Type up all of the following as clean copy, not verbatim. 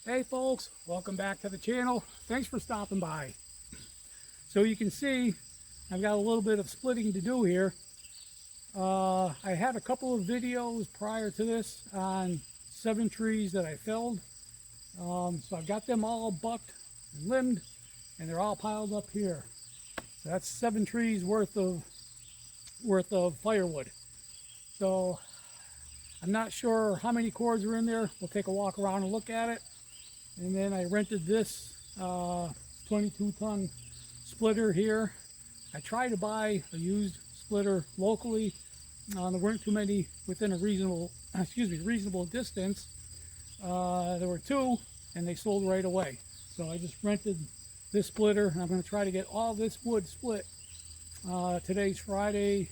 Hey folks, welcome back to the channel. Thanks for stopping by. So you can see I've got a little bit of splitting to do here. I had a couple of videos prior to this on 7 trees that I felled. So I've got them all bucked and limbed, and they're all piled up here. So that's 7 trees worth of firewood. So I'm not sure how many cords are in there. We'll take a walk around and look at it. And then I rented this 22-ton splitter here. I tried to buy a used splitter locally. There weren't too many within a reasonable distance. There were 2, and they sold right away. So I just rented this splitter, and I'm going to try to get all this wood split. Today's Friday,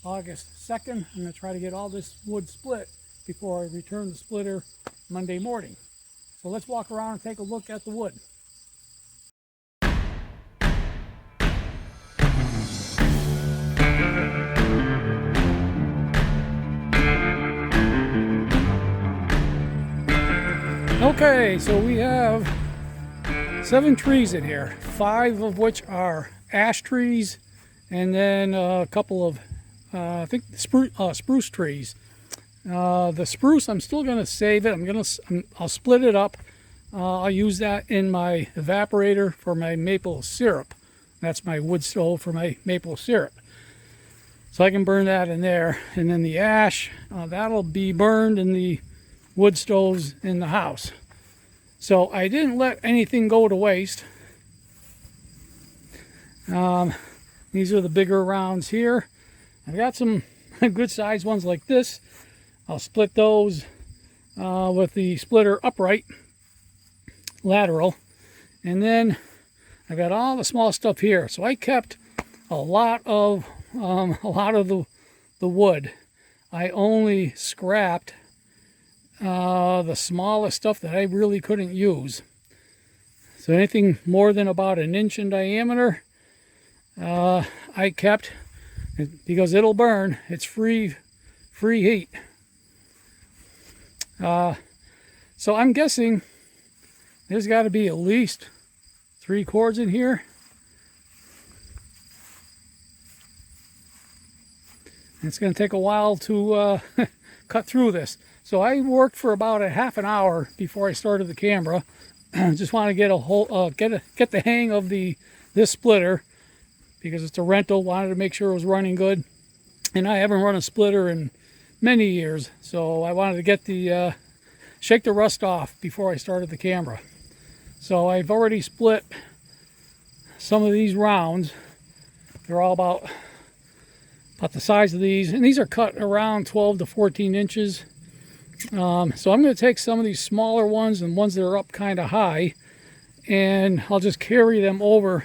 August 2nd. I'm going to try to get all this wood split before I return the splitter Monday morning. So let's walk around and take a look at the wood. Okay, so we have 7 trees in here, 5 of which are ash trees, and then a couple of, I think, spruce trees. The spruce, I'm still going to save it. I'll split it up. I'll use that in my evaporator for my maple syrup. That's my wood stove for my maple syrup. So I can burn that in there. And then the ash, that'll be burned in the wood stoves in the house. So I didn't let anything go to waste. These are the bigger rounds here. I've got some good sized ones like this. I'll split those with the splitter upright, lateral, and then I got all the small stuff here. So I kept a lot of the wood. I only scrapped the smallest stuff that I really couldn't use. So anything more than about 1 inch in diameter, I kept, because it'll burn. It's free heat. So I'm guessing there's got to be at least 3 cords in here. And it's going to take a while to cut through this. So I worked for about a half an hour before I started the camera. Just want to get get the hang of this splitter, because it's a rental. Wanted to make sure it was running good, and I haven't run a splitter in many years, so I wanted to get the shake the rust off before I started the camera. So I've already split some of these rounds. They're all about the size of these, and these are cut around 12 to 14 inches. So I'm going to take some of these smaller ones and ones that are up kind of high, and I'll just carry them over,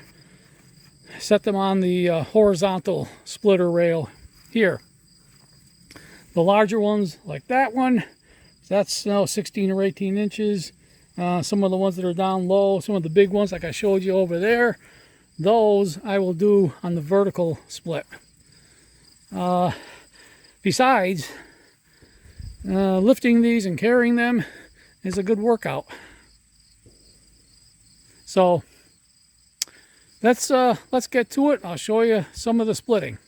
set them on the horizontal splitter rail here. The larger ones, like that one, that's 16 or 18 inches. Some of the ones that are down low, some of the big ones like I showed you over there, those I will do on the vertical split. Besides, lifting these and carrying them is a good workout. So let's get to it. I'll show you some of the splitting.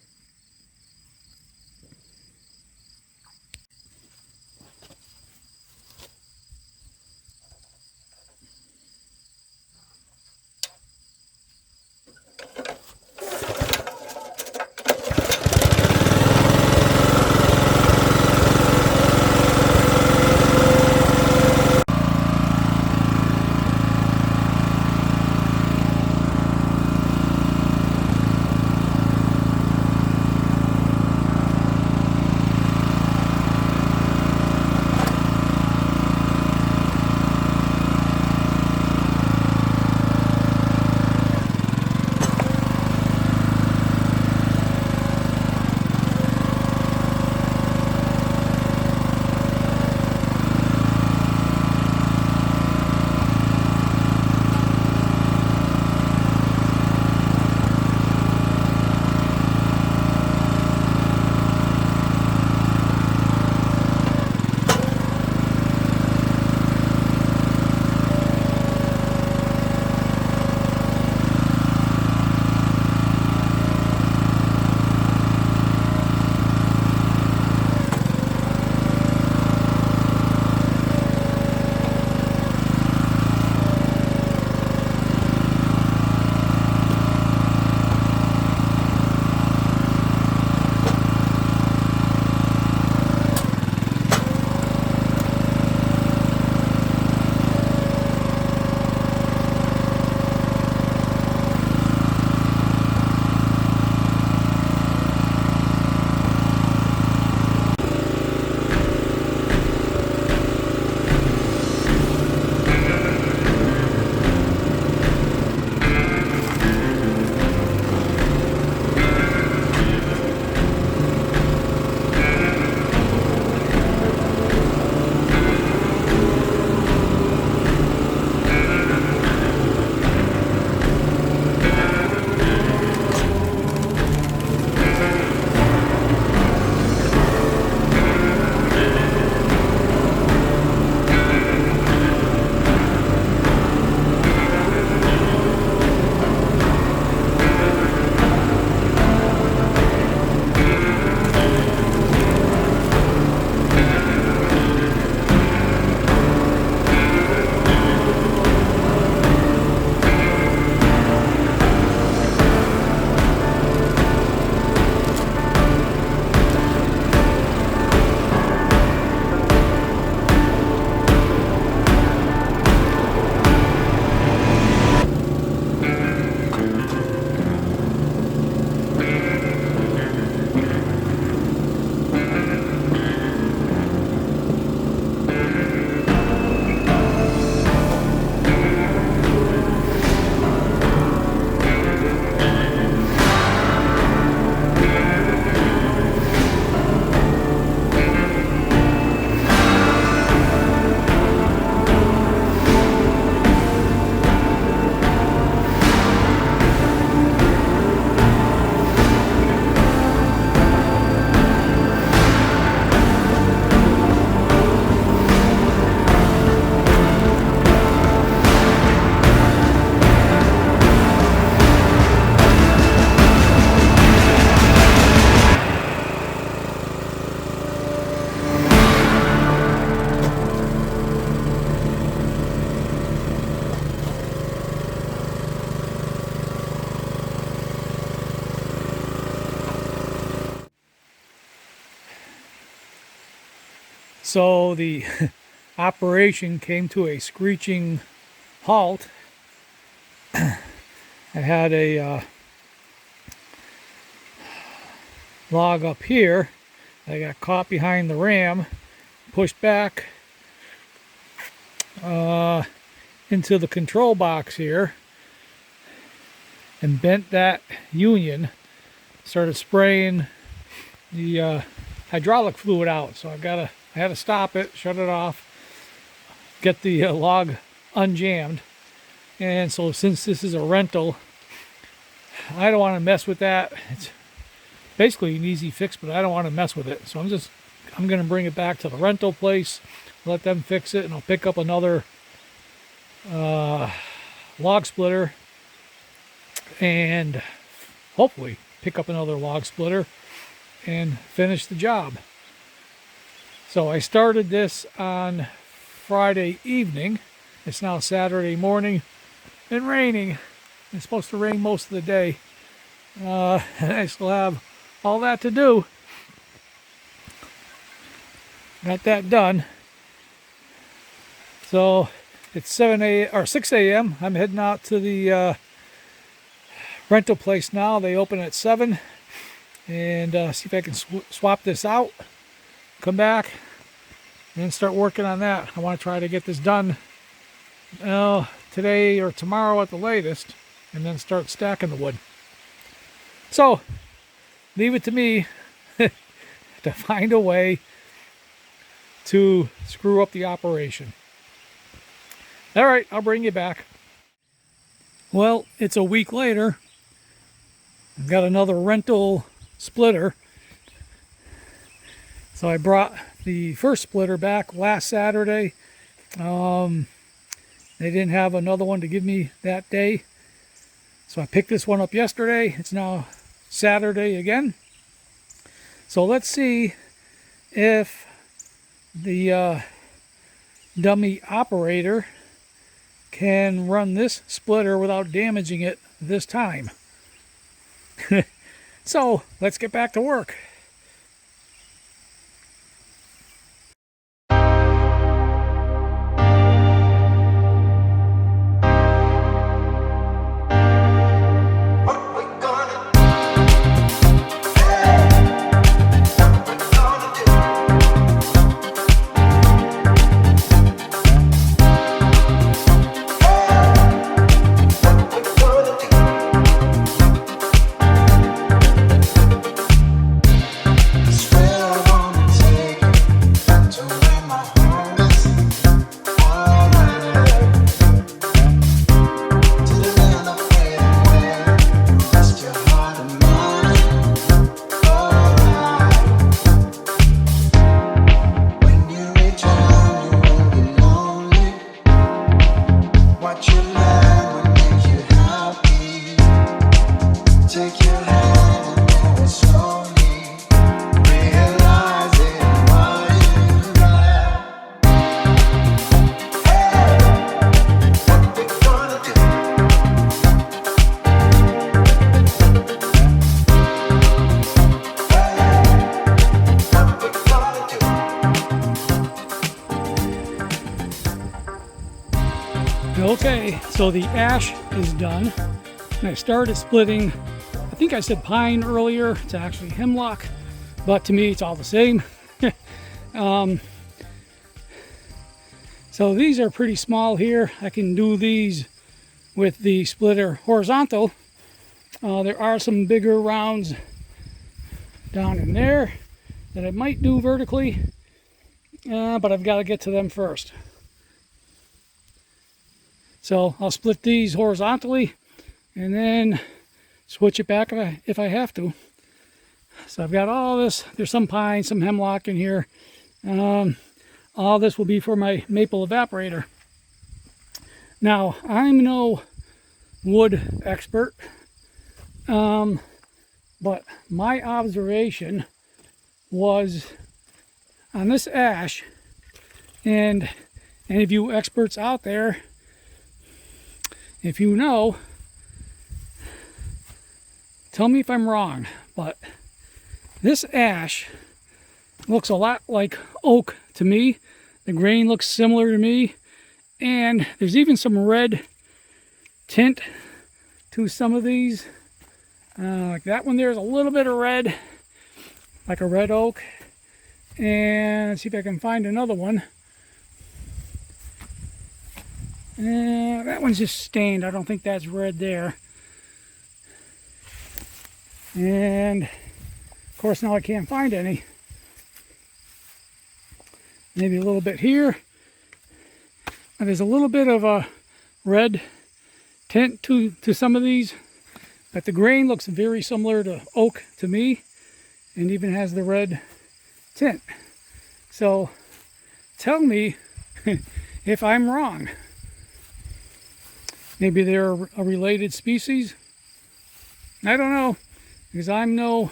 So the operation came to a screeching halt. I had a log up here. I got caught behind the ram, pushed back into the control box here, and bent that union. Started spraying the hydraulic fluid out. So I had to stop it, shut it off, get the log unjammed. And so since this is a rental, I don't want to mess with that. It's basically an easy fix, but I don't want to mess with it. So I'm going to bring it back to the rental place, let them fix it, and I'll pick up another log splitter and hopefully pick up another log splitter and finish the job. So I started this on Friday evening. It's now Saturday morning and raining. It's supposed to rain most of the day. And I still have all that to do. Got that done. So it's 6 a.m. I'm heading out to the rental place now. They open at 7, and see if I can swap this out, come back, and then start working on that. I want to try to get this done today or tomorrow at the latest, and then start stacking the wood. So leave it to me to find a way to screw up the operation. All right, I'll bring you back. Well, it's a week later. I've got another rental splitter. So I brought the first splitter back last Saturday. They didn't have another one to give me that day. So I picked this one up yesterday. It's now Saturday again. So let's see if the dummy operator can run this splitter without damaging it this time. So let's get back to work. Okay, so the ash is done. And I started splitting, I think I said pine earlier. It's actually hemlock, but to me it's all the same. So these are pretty small here. I can do these with the splitter horizontal. There are some bigger rounds down in there that I might do vertically, but I've got to get to them first. So I'll split these horizontally and then switch it back if I have to. So I've got all this. There's some pine, some hemlock in here. All this will be for my maple evaporator. Now, I'm no wood expert, but my observation was on this ash, and any of you experts out there, if you know, tell me if I'm wrong, but this ash Looks a lot like oak to me. The grain looks similar to me. And there's even some red tint to some of these. Like that one there's a little bit of red, like a red oak. And let's see if I can find another one. That one's just stained. I don't think that's red there. And of course now I can't find any. Maybe a little bit here. Now, there's a little bit of a red tint to some of these, but the grain looks very similar to oak to me, and even has the red tint. So tell me if I'm wrong. Maybe they're a related species. I don't know, because I'm no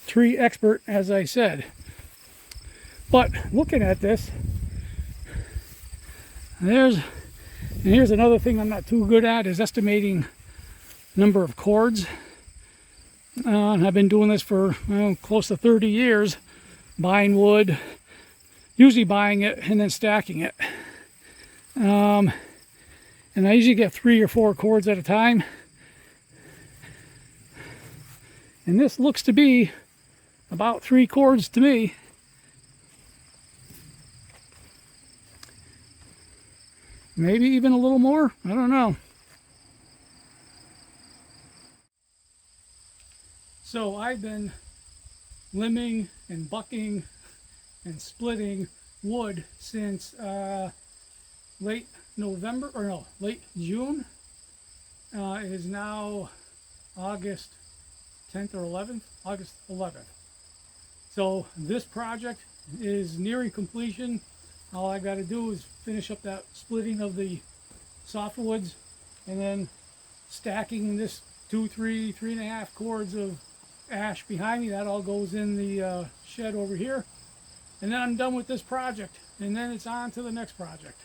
tree expert, as I said. But looking at this, here's another thing I'm not too good at, is estimating number of cords. And I've been doing this for close to 30 years, buying wood, usually buying it and then stacking it. And I usually get 3 or 4 cords at a time. And this looks to be about 3 cords to me. Maybe even a little more. I don't know. So I've been limbing and bucking and splitting wood since late November, or no, late June. It is now August 10th or 11th, August 11th. So this project is nearing completion. All I got to do is finish up that splitting of the softwoods, and then stacking this 3.5 cords of ash behind me. That all goes in the shed over here, and then I'm done with this project, and then it's on to the next project.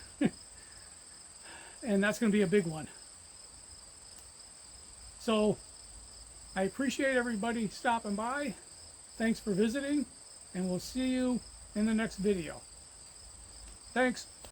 And that's going to be a big one. So I appreciate everybody stopping by. Thanks for visiting, and we'll see you in the next video. Thanks.